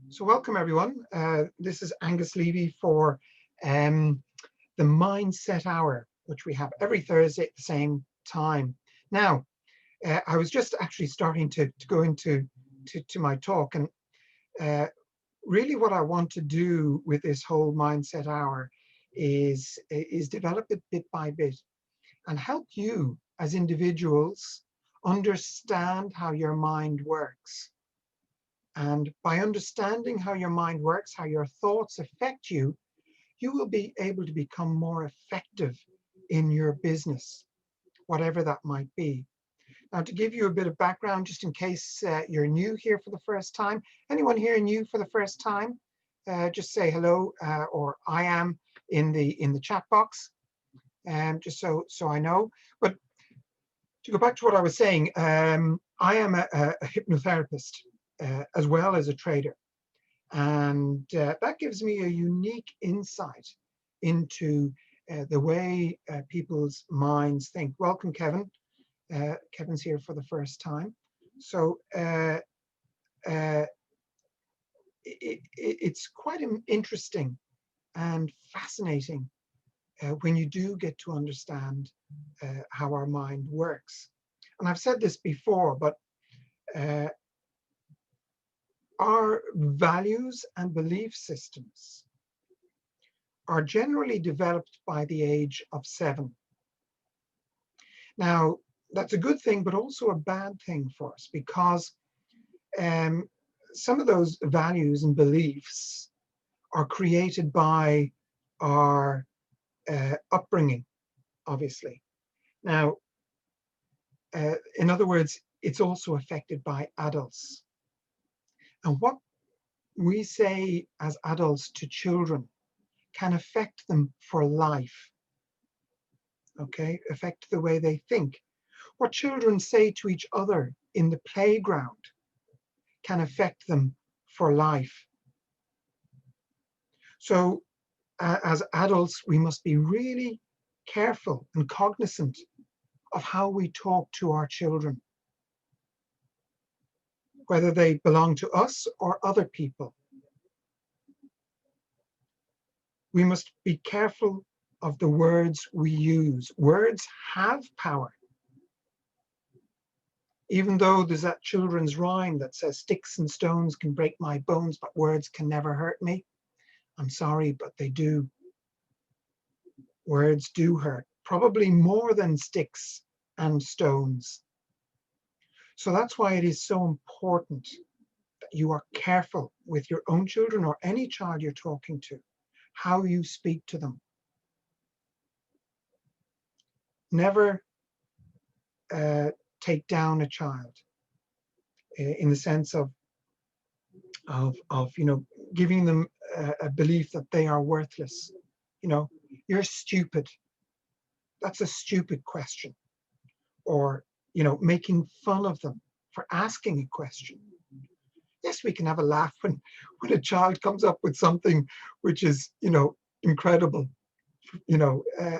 So welcome everyone. This is Angus Levie for um, the Mindset Hour, which we have every Thursday at the same time. Now, I was just actually starting to go into to my talk, and uh, really what I want to do with this whole Mindset Hour is develop it bit by bit and help you as individuals understand how your mind works. And by understanding how your mind works, how your thoughts affect you, you will be able to become more effective in your business, whatever that might be. Now, to give you a bit of background, just in case you're new here for the first time, anyone here new for the first time, just say hello or I am in the chat box, just so I know. But to go back to what I was saying, I am a hypnotherapist as well as a trader. And that gives me a unique insight into the way people's minds think. Welcome, Kevin. Kevin's here for the first time. So uh, it's quite interesting and fascinating when you do get to understand how our mind works. And I've said this before, but uh, our values and belief systems are generally developed by the age of 7. Now, that's a good thing, but also a bad thing for us because um, some of those values and beliefs are created by our upbringing, obviously. Now, in other words, it's also affected by adults. And what we say as adults to children can affect them for life, okay? Affect the way they think. What children say to each other in the playground can affect them for life. So as adults, we must be really careful and cognizant of how we talk to our children, whether they belong to us or other people. We must be careful of the words we use. Words have power. Even though there's that children's rhyme that says sticks and stones can break my bones, but words can never hurt me. I'm sorry, but they do. Words do hurt, probably more than sticks and stones. So that's why it is so important that you are careful with your own children or any child you're talking to, how you speak to them. Never take down a child in the sense of giving them a belief that they are worthless. You're stupid. That's a stupid question. Or making fun of them for asking a question. Yes, we can have a laugh when a child comes up with something which is incredible. you know uh,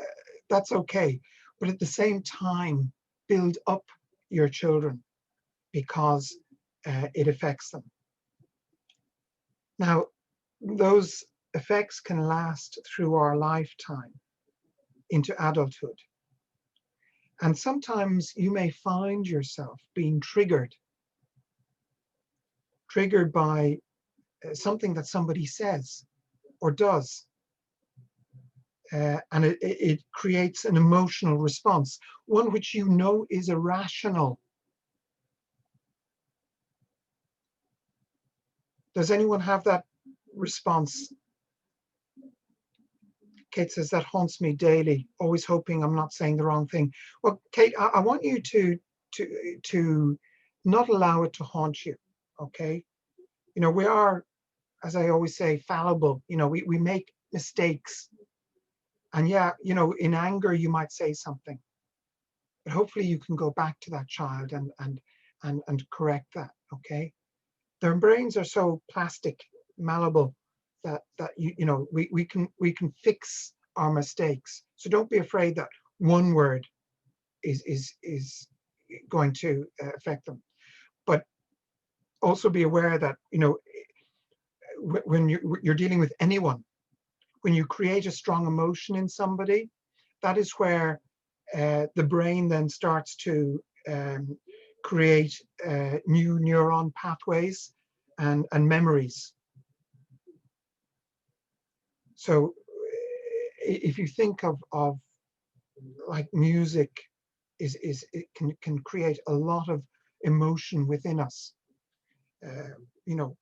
that's okay, but at the same time build up your children because it affects them. Now, those effects can last through our lifetime into adulthood, and sometimes you may find yourself being triggered by something that somebody says or does, and it creates an emotional response, one which is irrational. Does anyone have that response? Kate says that haunts me daily, always hoping I'm not saying the wrong thing. Well, Kate, I want you to not allow it to haunt you. Okay, we are, as I always say, fallible. We make mistakes, and yeah, in anger you might say something, but hopefully you can go back to that child and correct that. Okay, their brains are so plastic, malleable, that we can fix our mistakes. So don't be afraid that one word is going to affect them. But also be aware that when you're dealing with anyone, when you create a strong emotion in somebody, that is where the brain then starts to create new neuron pathways and memories. So if you think of like music it can create a lot of emotion within us. You know,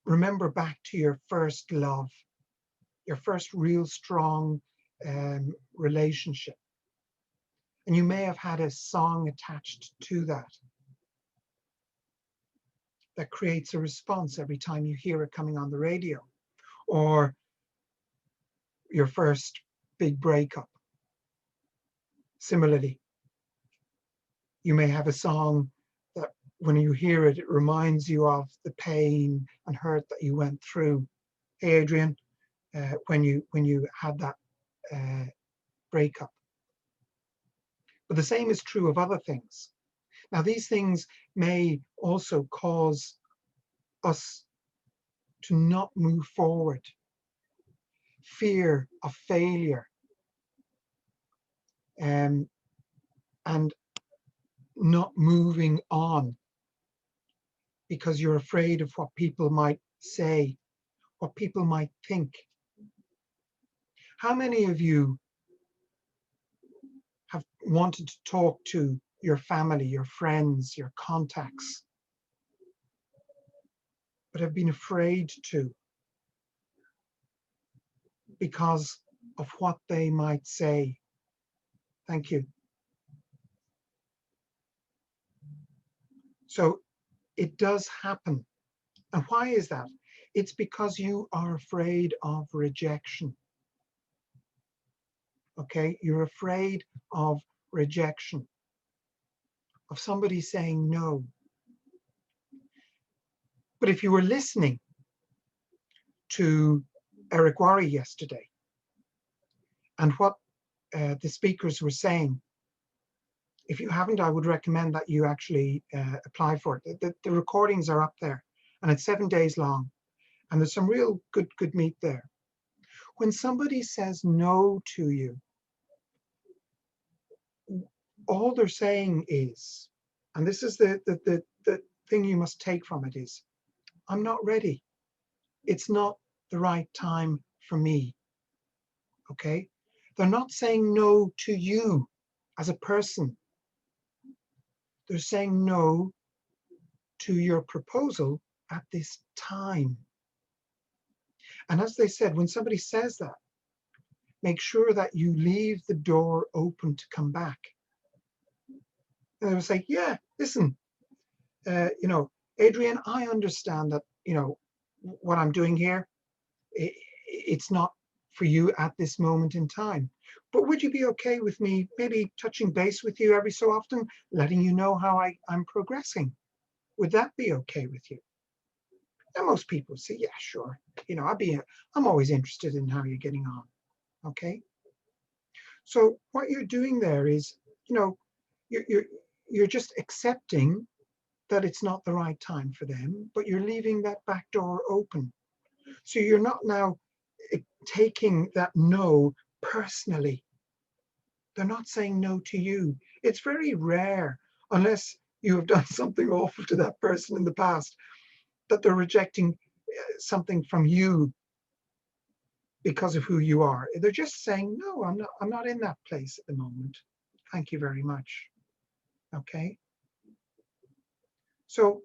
remember back to your first love, your first real strong relationship. And you may have had a song attached to that that creates a response every time you hear it coming on the radio, or your first big breakup. Similarly, you may have a song that when you hear it, it reminds you of the pain and hurt that you went through. Hey, Adrian, when you had that breakup. But the same is true of other things. Now, these things may also cause us to not move forward. Fear of failure, and not moving on because you're afraid of what people might say, what people might think. How many of you have wanted to talk to your family, your friends, your contacts, but have been afraid to because of what they might say? Thank you. So it does happen. And why is that? It's because you are afraid of rejection. Okay, you're afraid of rejection, of somebody saying no. But if you were listening to Eric Worre yesterday and what the speakers were saying, if you haven't, I would recommend that you actually apply for it. The recordings are up there, and it's 7 days long, and there's some real good meat there. When somebody says no to you, all they're saying is, and this is the thing you must take from it is, I'm not ready. It's not the right time for me. Okay? They're not saying no to you as a person. They're saying no to your proposal at this time. And as they said, when somebody says that, make sure that you leave the door open to come back. And they will say, yeah, listen, you know, Adrian, I understand that, you know, what I'm doing here, it's not for you at this moment in time. But would you be okay with me maybe touching base with you every so often, letting you know how I'm progressing? Would that be okay with you? And most people say, yeah, sure. You know, I'm always interested in how you're getting on. Okay. So what you're doing there is, you know, you're just accepting that it's not the right time for them, but you're leaving that back door open. So you're not now taking that no personally. They're not saying no to you. It's very rare, unless you have done something awful to that person in the past, that they're rejecting something from you because of who you are. They're just saying, no, I'm not in that place at the moment. Thank you very much. Okay. So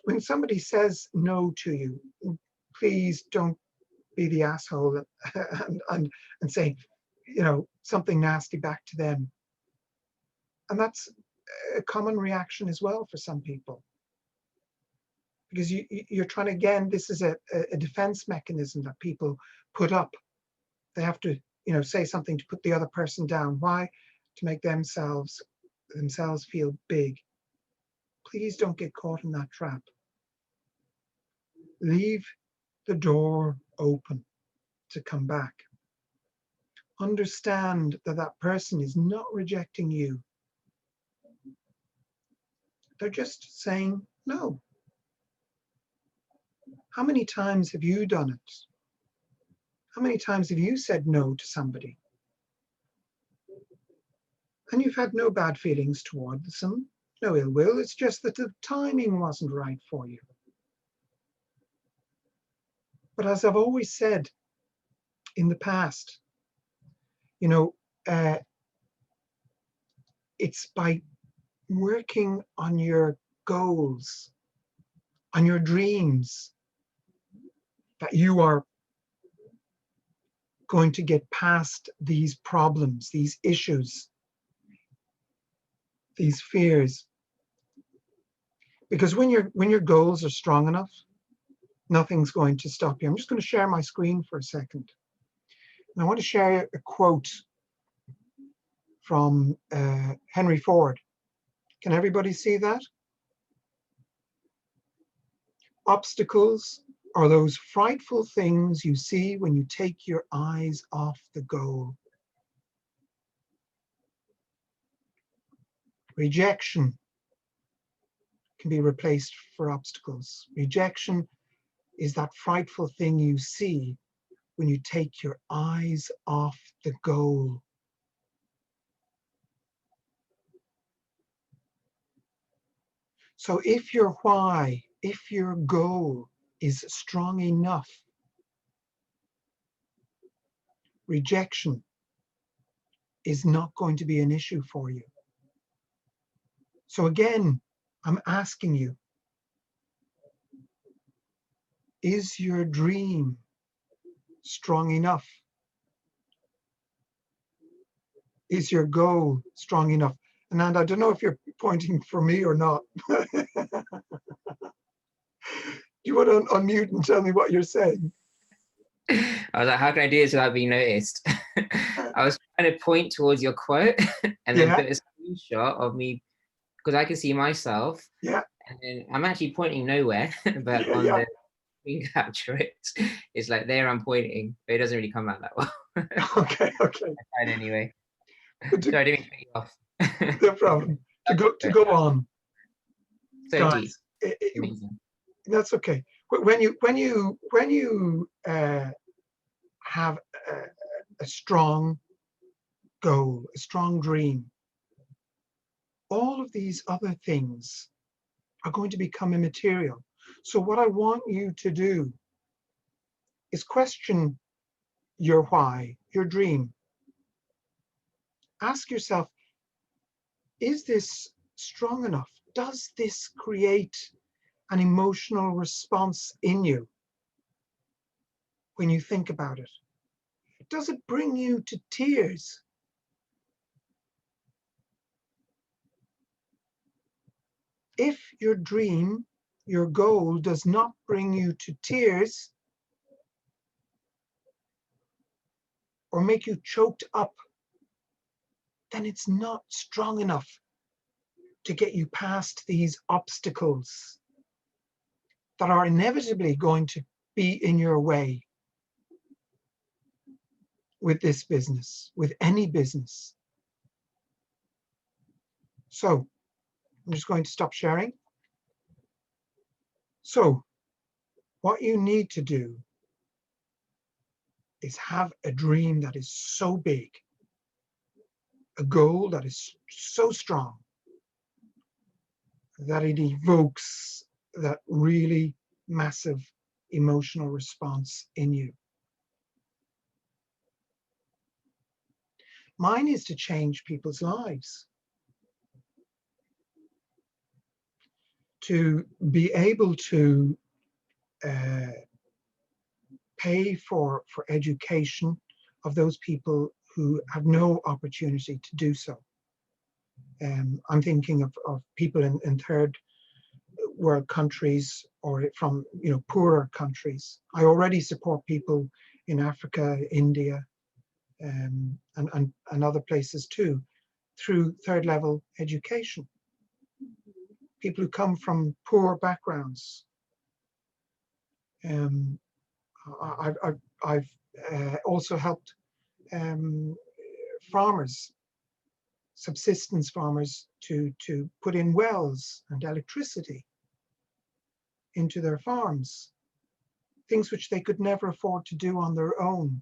when somebody says no to you, please don't be the asshole and say, you know, something nasty back to them. And that's a common reaction as well for some people. Because you're trying to, again, this is a defense mechanism that people put up. They have to, you know, say something to put the other person down. Why? To make themselves feel big. Please don't get caught in that trap. Leave the door open to come back. Understand that that person is not rejecting you. They're just saying no. How many times have you done it? How many times have you said no to somebody? And you've had no bad feelings towards them, no ill will. It's just that the timing wasn't right for you. But as I've always said in the past, you know, it's by working on your goals, on your dreams, that you are going to get past these problems, these issues, these fears. Because when your goals are strong enough, nothing's going to stop you. I'm just going to share my screen for a second. And I want to share a quote from Henry Ford. Can everybody see that? Obstacles are those frightful things you see when you take your eyes off the goal. Rejection can be replaced for obstacles. Rejection is that frightful thing you see when you take your eyes off the goal. So if your why, if your goal is strong enough, rejection is not going to be an issue for you. So again, I'm asking you, is your dream strong enough? Is your goal strong enough? And I don't know if you're pointing for me or not. You want to unmute and tell me what you're saying? I was like, how can I do this without being noticed? I was trying to point towards your quote and then put a screenshot of me, because I can see myself. Yeah. And then I'm actually pointing nowhere, but on the screen capture it's like there I'm pointing, but it doesn't really come out that well. Okay. I tried anyway. Sorry, I didn't mean to cut you off. No problem. To go on. So guys, deep. Amazing. That's okay. When you have a strong goal, a strong dream, all of these other things are going to become immaterial. So what I want you to do is question your why, your dream. Ask yourself, is this strong enough? Does this create an emotional response in you when you think about it? Does it bring you to tears? If your dream, your goal does not bring you to tears or make you choked up, then it's not strong enough to get you past these obstacles that are inevitably going to be in your way with this business, with any business. So I'm just going to stop sharing. So what you need to do is have a dream that is so big, a goal that is so strong, that it evokes that really massive emotional response in you. Mine is to change people's lives, to be able to pay for education of those people who have no opportunity to do so. I'm thinking of people in third world countries, or from poorer countries. I already support people in Africa, India, and other places too, through third level education. People who come from poor backgrounds. I've also helped farmers, subsistence farmers, to put in wells and electricity into their farms. things which they could never afford to do on their own.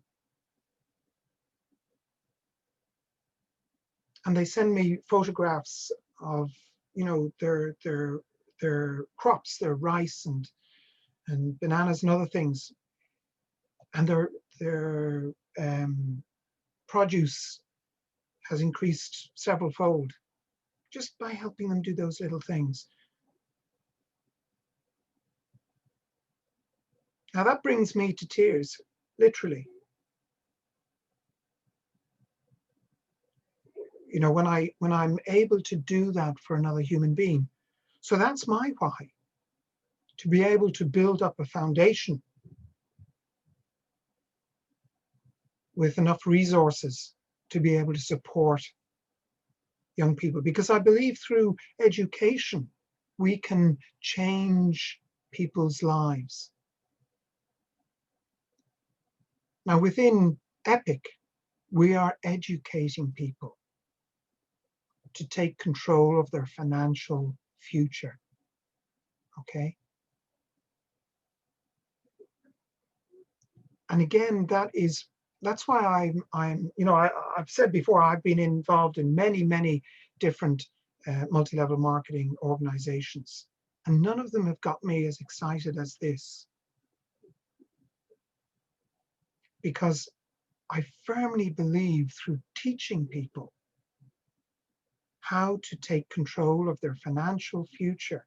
And they send me photographs of, you know, their crops, their rice and bananas and other things, and their produce has increased several fold just by helping them do those little things. Now that brings me to tears, literally. You know, when I'm able to do that for another human being. So that's my why, to be able to build up a foundation with enough resources to be able to support young people, because I believe through education we can change people's lives. Now within EPIC, we are educating people to take control of their financial future. Okay? And again, that's why I'm you know, I've said before, I've been involved in many different multi-level marketing organizations, and none of them have got me as excited as this, because I firmly believe through teaching people how to take control of their financial future,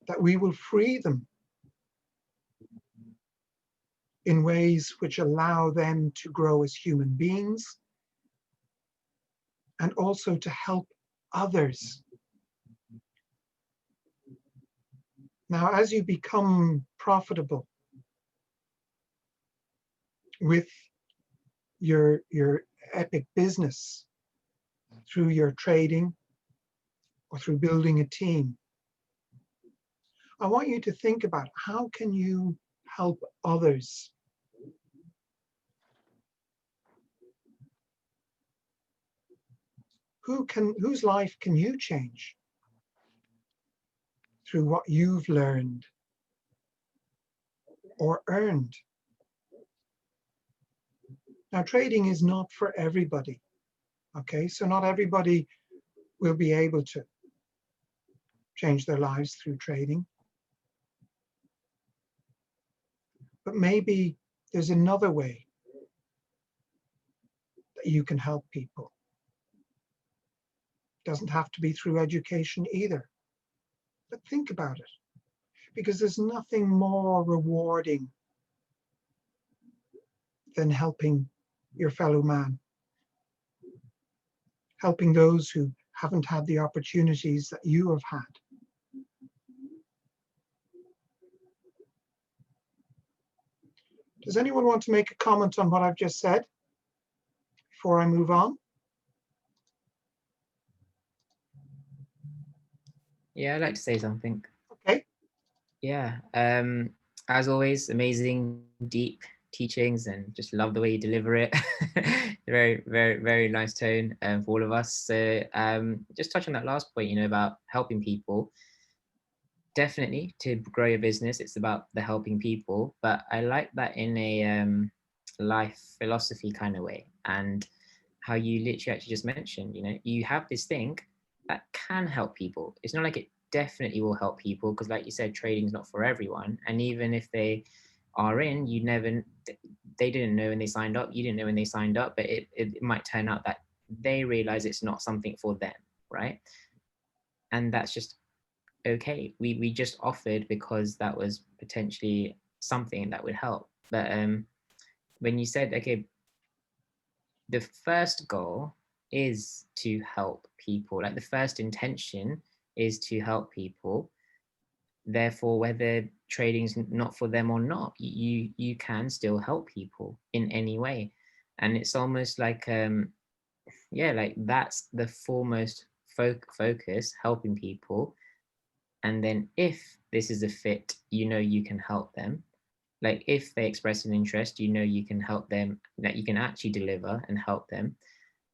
that we will free them in ways which allow them to grow as human beings and also to help others. Now, as you become profitable with your EPIC business, through your trading or through building a team, I want you to think about how can you help others. Whose life can you change through what you've learned or earned? Now, trading is not for everybody, okay? So not everybody will be able to change their lives through trading. But maybe there's another way that you can help people. It doesn't have to be through education either. But think about it, because there's nothing more rewarding than helping your fellow man, helping those who haven't had the opportunities that you have had. Does anyone want to make a comment on what I've just said before I move on? Yeah, I'd like to say something. Okay. Yeah. As always, amazing, deep teachings, and just love the way you deliver it. Very nice tone for all of us. So just touch on that last point, you know, about helping people. Definitely, to grow your business, it's about the helping people, but I like that in a life philosophy kind of way, and how you literally actually just mentioned, you know, you have this thing that can help people. It's not like it definitely will help people, because like you said, trading is not for everyone, and even if they are in, you never, they didn't know when they signed up, you didn't know when they signed up, but it might turn out that they realize it's not something for them, right? And that's just okay. We just offered because that was potentially something that would help. But when you said, okay, the first goal is to help people, like the first intention is to help people, therefore whether trading's not for them or not, you can still help people in any way. And it's almost like yeah, like that's the foremost focus, helping people. And then if this is a fit, you know, you can help them. Like if they express an interest, you know, you can help them, that you can actually deliver and help them.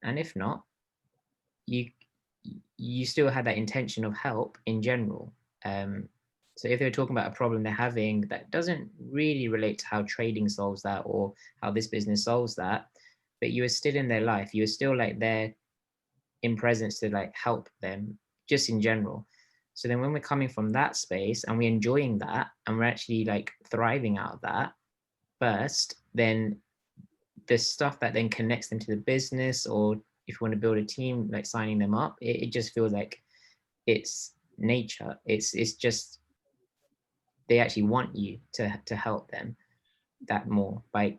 And if not, you still had that intention of help in general. So if they're talking about a problem they're having that doesn't really relate to how trading solves that or how this business solves that, but you are still in their life, you are still like there in presence to like help them just in general. So then when we're coming from that space and we're enjoying that and we're actually like thriving out of that first, then the stuff that then connects them to the business, or if you want to build a team, like signing them up, it just feels like it's nature. It's just they actually want you to help them that more by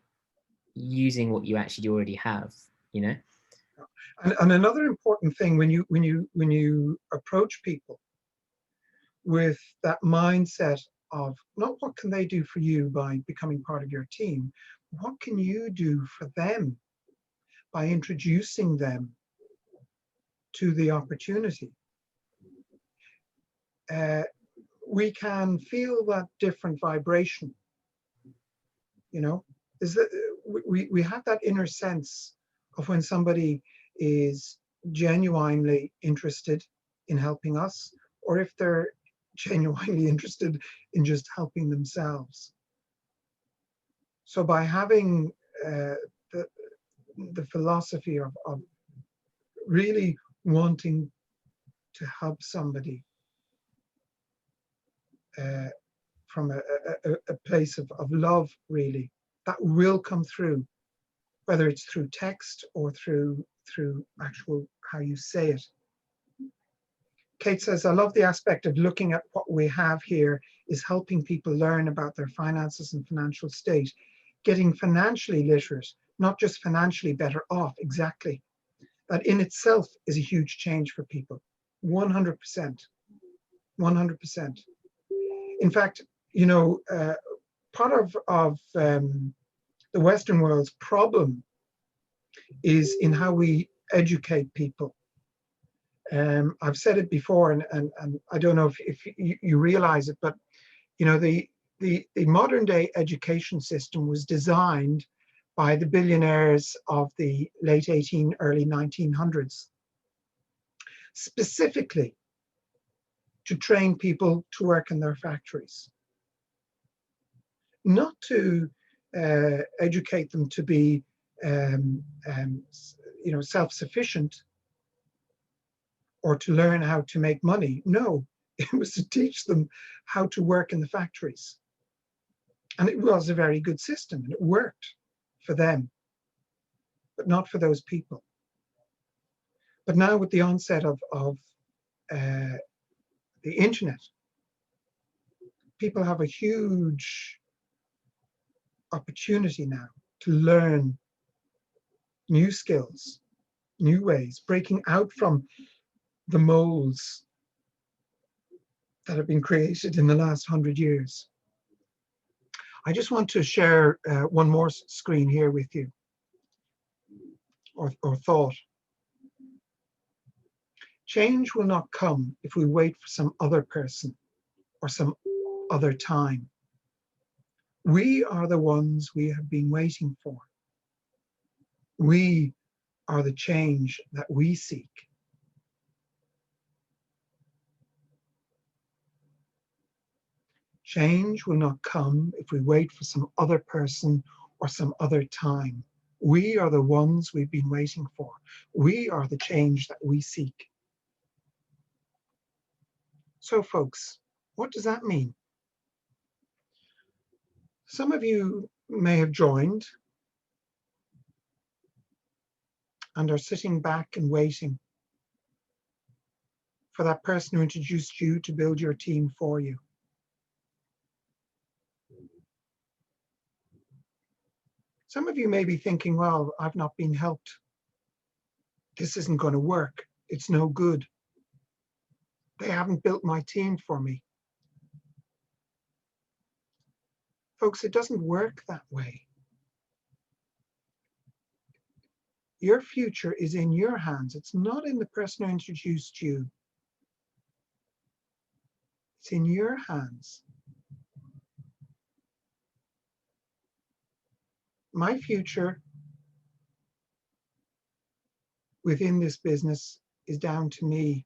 using what you actually already have, you know. And another important thing when you approach people with that mindset of not what can they do for you by becoming part of your team, what can you do for them by introducing them to the opportunity. We can feel that different vibration, you know, is that we have that inner sense of when somebody is genuinely interested in helping us, or if they're genuinely interested in just helping themselves. So by having the, the philosophy of really wanting to help somebody from a place of love, really, that will come through, whether it's through text or through actual how you say it. Kate says, I love the aspect of looking at what we have here is helping people learn about their finances and financial state, getting financially literate, not just financially better off. Exactly. That in itself is a huge change for people. 100%. 100%. In fact, you know, part of the Western world's problem is in how we educate people. I've said it before, and I don't know if you realize it, but you know, the modern day education system was designed by the billionaires of the late early 1900s, specifically to train people to work in their factories, not to educate them to be you know, self-sufficient or to learn how to make money. No, it was to teach them how to work in the factories. And it was a very good system and it worked for them, but not for those people. But now with the onset of the internet, people have a huge opportunity now to learn new skills, new ways, breaking out from the molds that have been created in the last 100 years. I just want to share one more screen here with you, or thought. Change will not come if we wait for some other person or some other time. We are the ones we have been waiting for. We are the change that we seek. Change will not come if we wait for some other person or some other time. We are the ones we've been waiting for. We are the change that we seek. So folks, what does that mean? Some of you may have joined and are sitting back and waiting for that person who introduced you to build your team for you. Some of you may be thinking, well, I've not been helped. This isn't going to work. It's no good. They haven't built my team for me. Folks, it doesn't work that way. Your future is in your hands. It's not in the person who introduced you. It's in your hands. My future within this business is down to me.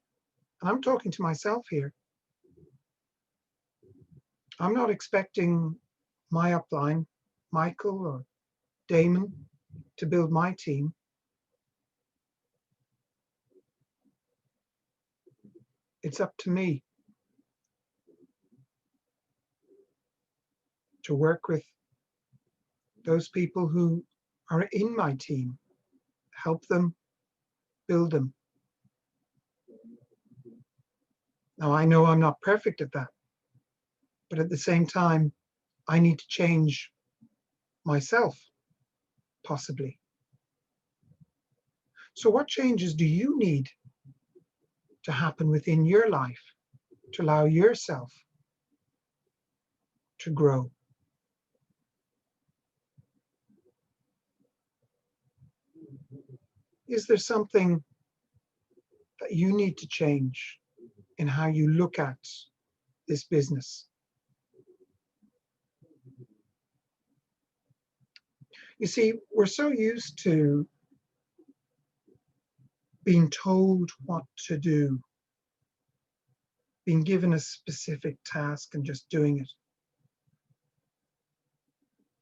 And I'm talking to myself here. I'm not expecting my upline, Michael or Damon, to build my team. It's up to me to work with those people who are in my team, help them, build them. Now, I know I'm not perfect at that, but at the same time, I need to change myself, possibly. So what changes do you need to happen within your life to allow yourself to grow? Is there something that you need to change in how you look at this business? You see, we're so used to being told what to do, being given a specific task and just doing it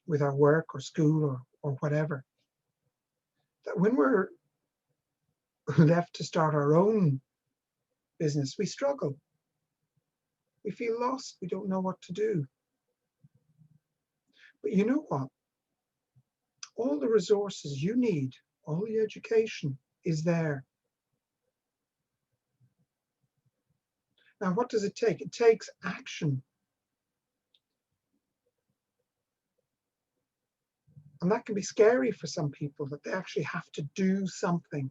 with our work or school or whatever, that when we're left to start our own business, we struggle. We feel lost. We don't know what to do. But you know what? All the resources you need, all the education is there. Now, what does it take? It takes action. And that can be scary for some people, that they actually have to do something.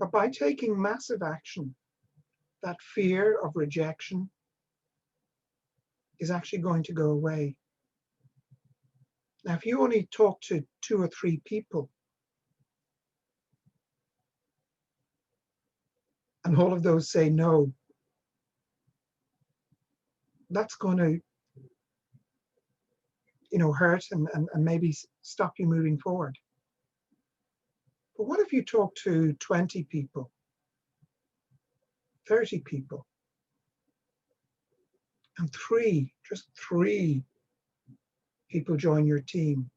But by taking massive action, that fear of rejection is actually going to go away. Now, if you only talk to 2 or 3 people, and all of those say no, that's going to, hurt and maybe stop you moving forward. But what if you talk to 20 people, 30 people, and just three people join your team?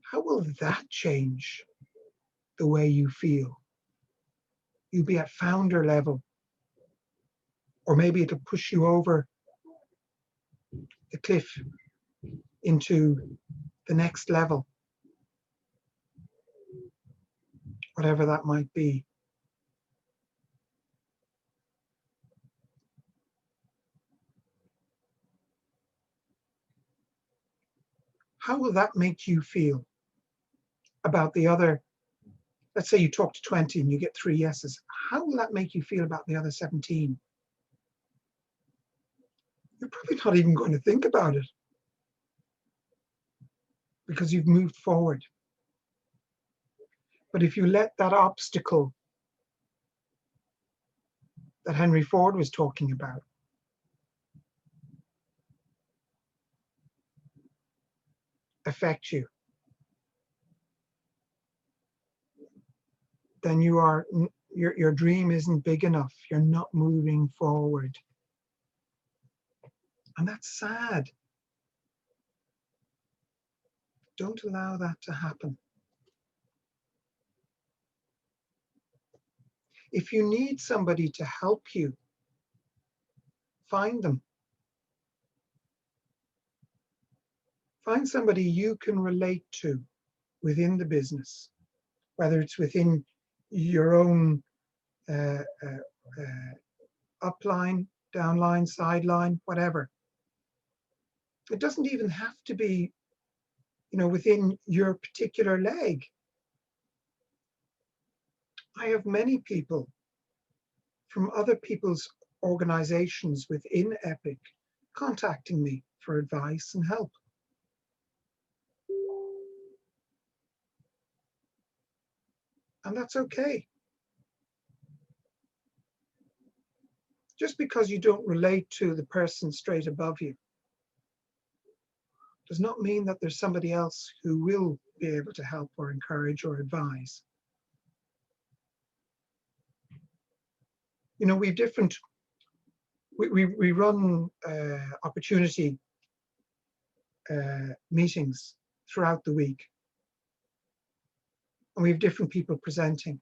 How will that change the way you feel? You'll be at founder level, or maybe it'll push you over the cliff into the next level, whatever that might be. How will that make you feel about the other? Let's say you talk to 20 and you get 3 yeses. How will that make you feel about the other 17? You're probably not even going to think about it, because you've moved forward. But if you let that obstacle that Henry Ford was talking about affect you, then your dream isn't big enough. You're not moving forward. And that's sad. Don't allow that to happen. If you need somebody to help you, find them. Find somebody you can relate to within the business, whether it's within your own upline, downline, sideline, whatever. It doesn't even have to be, within your particular leg. I have many people from other people's organizations within Epic contacting me for advice and help. And that's okay. Just because you don't relate to the person straight above you does not mean that there's somebody else who will be able to help or encourage or advise. We have different we run opportunity meetings throughout the week, and we have different people presenting.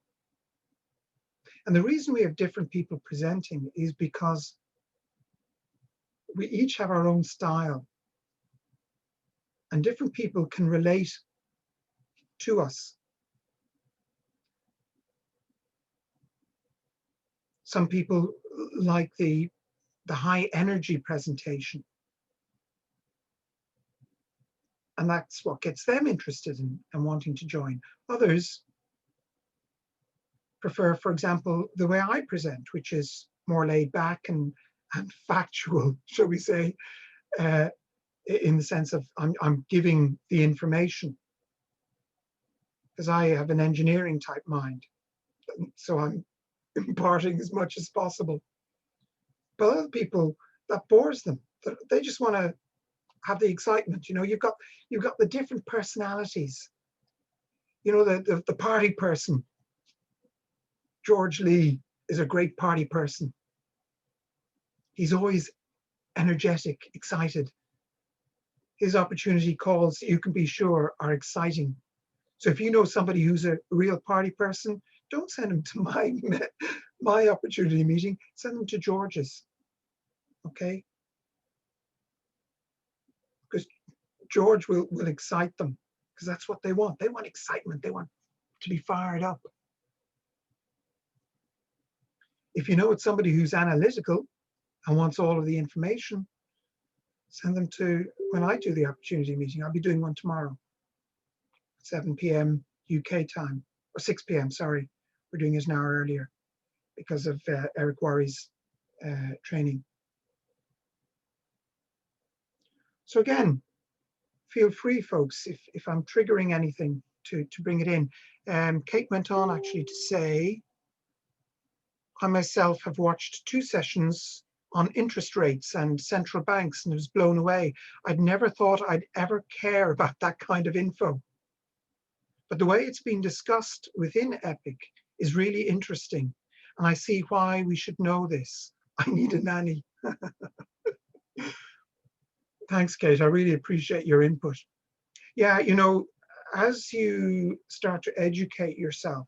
And the reason we have different people presenting is because we each have our own style, and different people can relate to us. Some people like the high energy presentation, and that's what gets them interested in and wanting to join. Others prefer, for example, the way I present, which is more laid back and factual, shall we say, in the sense of I'm giving the information, because I have an engineering type mind, so I'm imparting as much as possible. But other people, that bores them. They just want to have the excitement. You know, you've got the different personalities. You know, the party person. George Lee is a great party person. He's always energetic, excited. His opportunity calls, you can be sure, are exciting. So if you know somebody who's a real party person, don't send them to my opportunity meeting. Send them to George's. Okay? Because George will excite them, because that's what they want. They want excitement. They want to be fired up. If you know it's somebody who's analytical and wants all of the information, send them to, when I do the opportunity meeting, I'll be doing one tomorrow, 7 p.m. UK time, or 6 p.m., sorry. We're doing it an hour earlier because of Eric Worry's training. So again, feel free, folks, if I'm triggering anything to bring it in. Kate went on actually to say, I myself have watched 2 sessions on interest rates and central banks and was blown away. I'd never thought I'd ever care about that kind of info. But the way it's being discussed within EPIC is really interesting. And I see why we should know this. I need a nanny. Thanks, Kate. I really appreciate your input. Yeah, you know, as you start to educate yourself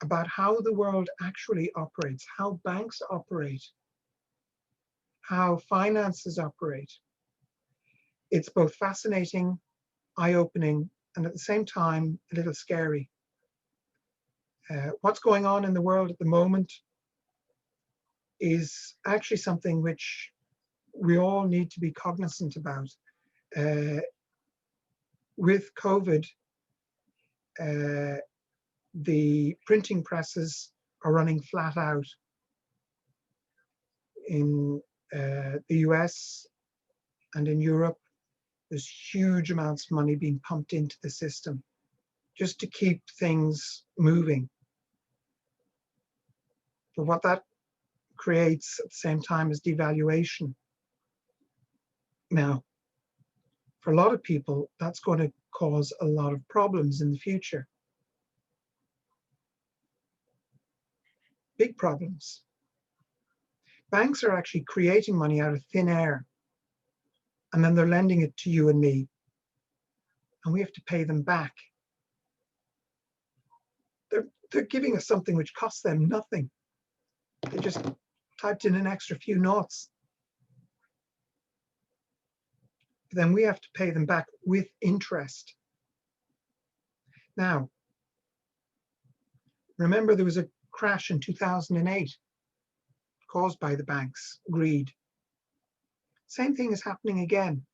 about how the world actually operates, how banks operate, how finances operate, it's both fascinating, eye-opening, and at the same time, a little scary. What's going on in the world at the moment is actually something which we all need to be cognizant about. With COVID, the printing presses are running flat out. In the US and in Europe, there's huge amounts of money being pumped into the system just to keep things moving. But what that creates at the same time is devaluation. Now, for a lot of people, that's going to cause a lot of problems in the future. Big problems. Banks are actually creating money out of thin air, and then they're lending it to you and me, and we have to pay them back. They're giving us something which costs them nothing. They just typed in an extra few noughts. But then we have to pay them back with interest. Now, remember there was a crash in 2008 caused by the banks, greed. Same thing is happening again.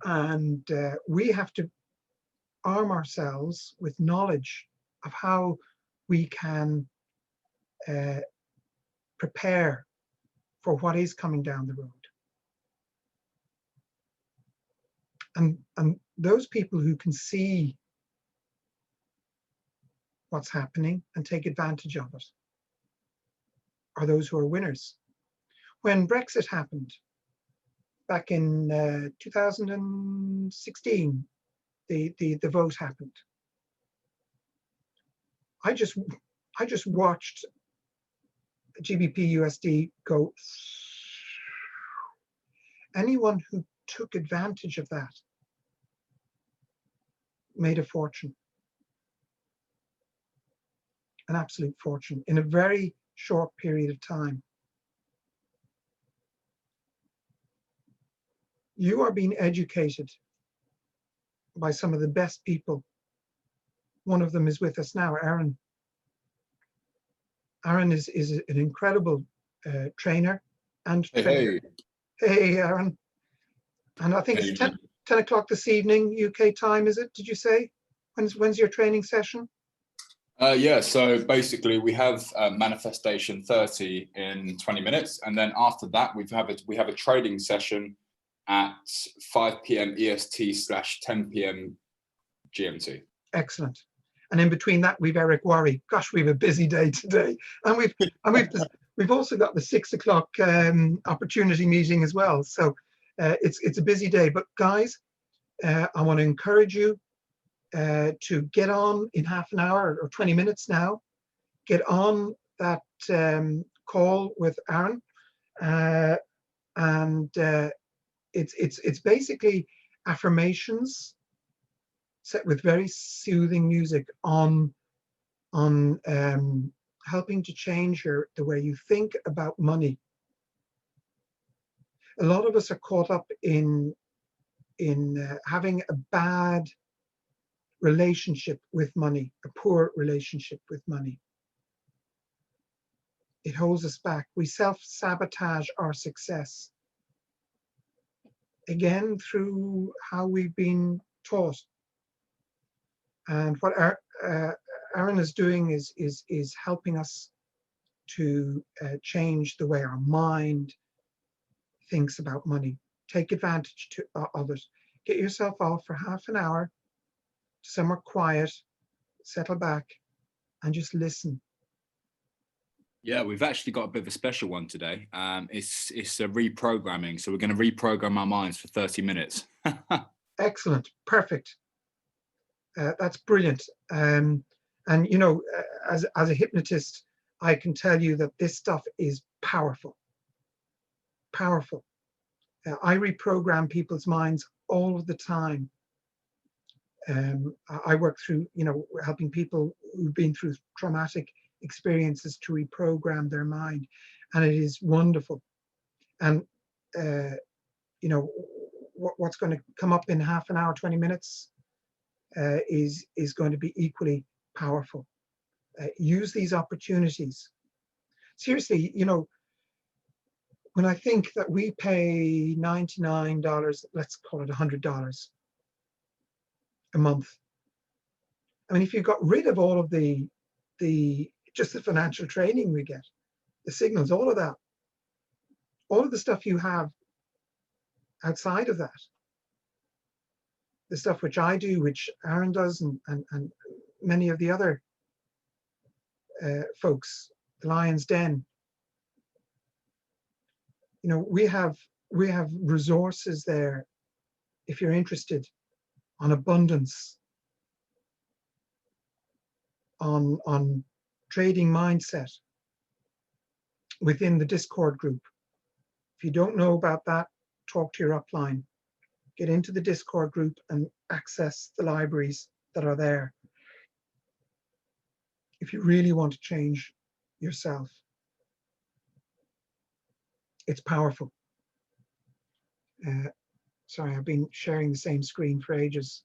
And we have to arm ourselves with knowledge of how we can prepare for what is coming down the road. And those people who can see what's happening and take advantage of it are those who are winners. When Brexit happened back in 2016, the vote happened. I I just watched GBP USD go. Anyone who took advantage of that made a fortune, an absolute fortune in a very short period of time. You are being educated by some of the best people. One of them is with us now, Aaron. Aaron is an incredible trainer and trainer. Hey, Aaron. And I think it's 10 o'clock this evening, UK time, is it? Did you say? When's your training session? Yeah, so basically we have manifestation 30 in 20 minutes. And then after that, we have a trading session at 5 p.m. EST/10 p.m. GMT. Excellent. And in between that, we've Eric Worry. Gosh, we have a busy day today. And we've also got the 6 o'clock opportunity meeting as well. So it's a busy day. But guys, I want to encourage you to get on in half an hour or 20 minutes now. Get on that call with Aaron, and it's basically affirmations set with very soothing music on helping to change the way you think about money. A lot of us are caught up in having a bad relationship with money, a poor relationship with money. It holds us back. We self-sabotage our success, again, through how we've been taught. And what Aaron is doing is helping us to change the way our mind thinks about money. Take advantage of it. Get yourself off for half an hour, somewhere quiet, settle back, and just listen. Yeah, we've actually got a bit of a special one today. It's a reprogramming, so we're going to reprogram our minds for 30 minutes. Excellent, perfect. That's brilliant. And you know, as a hypnotist, I can tell you that this stuff is powerful. Powerful. I reprogram people's minds all of the time. I work through, you know, helping people who've been through traumatic experiences to reprogram their mind, and it is wonderful. And you know, what's going to come up in half an hour, 20 minutes is going to be equally powerful. Use these opportunities. Seriously, you know, when I think that we pay $99, let's call it $100 a month. I mean, if you got rid of all of the just the financial training we get, the signals, all of that, all of the stuff you have outside of that, the stuff which I do, which Aaron does, and many of the other folks, the Lion's Den, you know, we have resources there if you're interested, on abundance, on trading mindset within the Discord group. If you don't know about that, talk to your upline. Get into the Discord group and access the libraries that are there if you really want to change yourself. It's powerful. Sorry, I've been sharing the same screen for ages.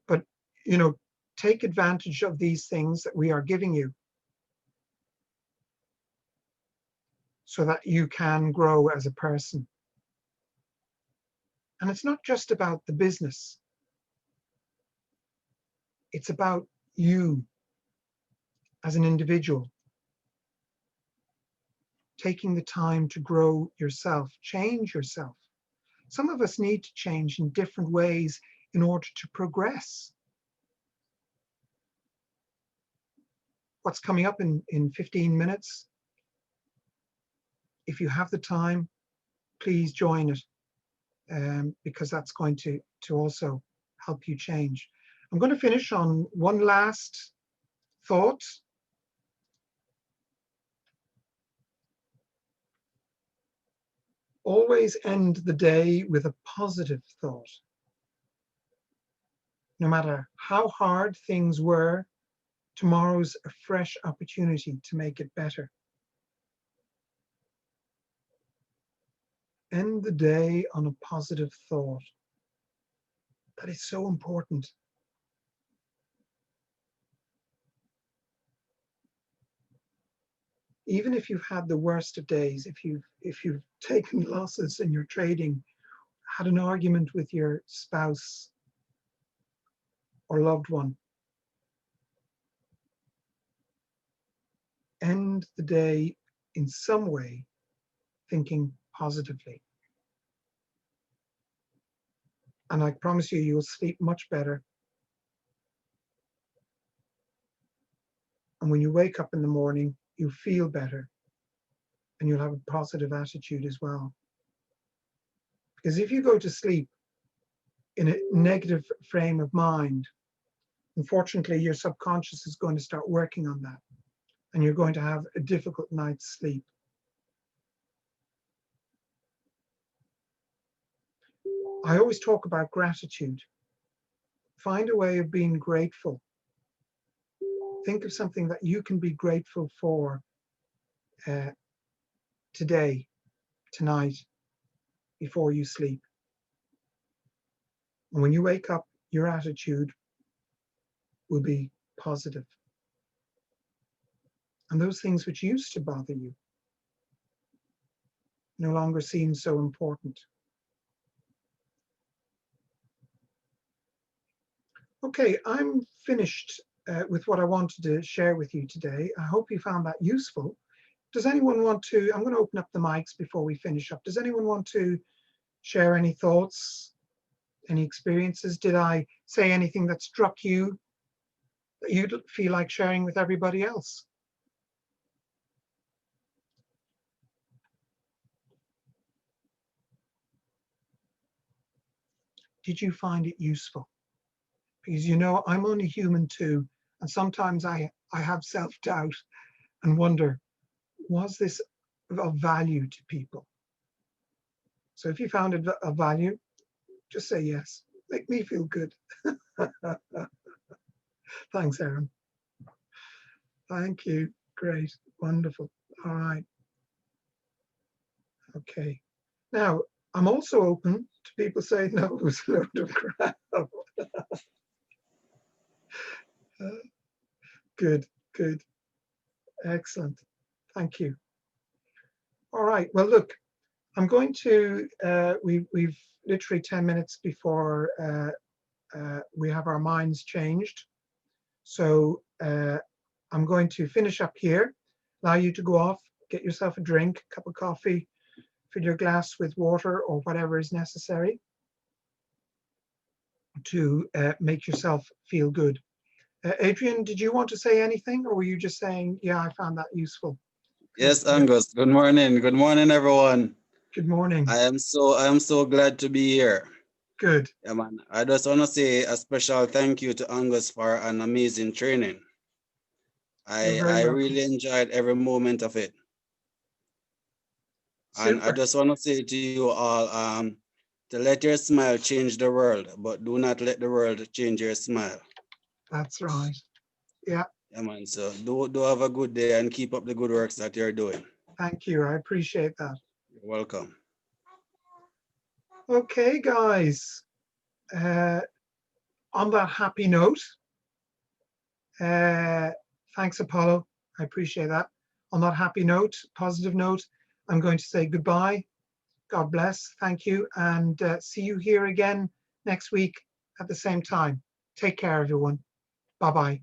But, you know, take advantage of these things that we are giving you so that you can grow as a person. And it's not just about the business. It's about you as an individual, taking the time to grow yourself, change yourself. Some of us need to change in different ways in order to progress. What's coming up in 15 minutes? If you have the time, please join it, because that's going to also help you change. I'm going to finish on one last thought. Always end the day with a positive thought. No matter how hard things were, tomorrow's a fresh opportunity to make it better. End the day on a positive thought. That is so important. Even if you've had the worst of days, if you've taken losses in your trading, had an argument with your spouse or loved one, end the day in some way thinking positively. And I promise you, you'll sleep much better. And when you wake up in the morning, you feel better and you'll have a positive attitude as well. Because if you go to sleep in a negative frame of mind, unfortunately, your subconscious is going to start working on that and you're going to have a difficult night's sleep. I always talk about gratitude. Find a way of being grateful. Think of something that you can be grateful for today, tonight, before you sleep. And when you wake up, your attitude will be positive. And those things which used to bother you no longer seem so important. Okay, I'm finished with what I wanted to share with you today. I hope you found that useful. Does anyone want to, I'm going to open up the mics before we finish up. Does anyone want to share any thoughts, any experiences? Did I say anything that struck you that you'd feel like sharing with everybody else? Did you find it useful? Because you know, I'm only human too, and sometimes I have self-doubt and wonder, was this of value to people? So if you found it of value, just say yes. Make me feel good. Thanks, Aaron. Thank you. Great. Wonderful. All right. Okay. Now, I'm also open to people saying, no, it was a load of crap. Good, good. Excellent. Thank you. All right. Well, look, I'm going to, we've literally 10 minutes before we have our minds changed. So I'm going to finish up here, allow you to go off, get yourself a drink, cup of coffee, fill your glass with water or whatever is necessary to make yourself feel good. Adrian, did you want to say anything, or were you just saying, yeah, I found that useful? Yes, Angus. Good morning. Good morning, everyone. Good morning. I am so glad to be here. Good. Yeah, man. I just want to say a special thank you to Angus for an amazing training. I really enjoyed every moment of it. Super. And I just want to say to you all, to let your smile change the world, but do not let the world change your smile. That's right. Yeah. Yeah, man. So do have a good day and keep up the good works that you're doing. Thank you. I appreciate that. You're welcome. Okay, guys. On that happy note, thanks, Apollo. I appreciate that. On that happy note, positive note, I'm going to say goodbye. God bless. Thank you. And see you here again next week at the same time. Take care, everyone. Bye-bye.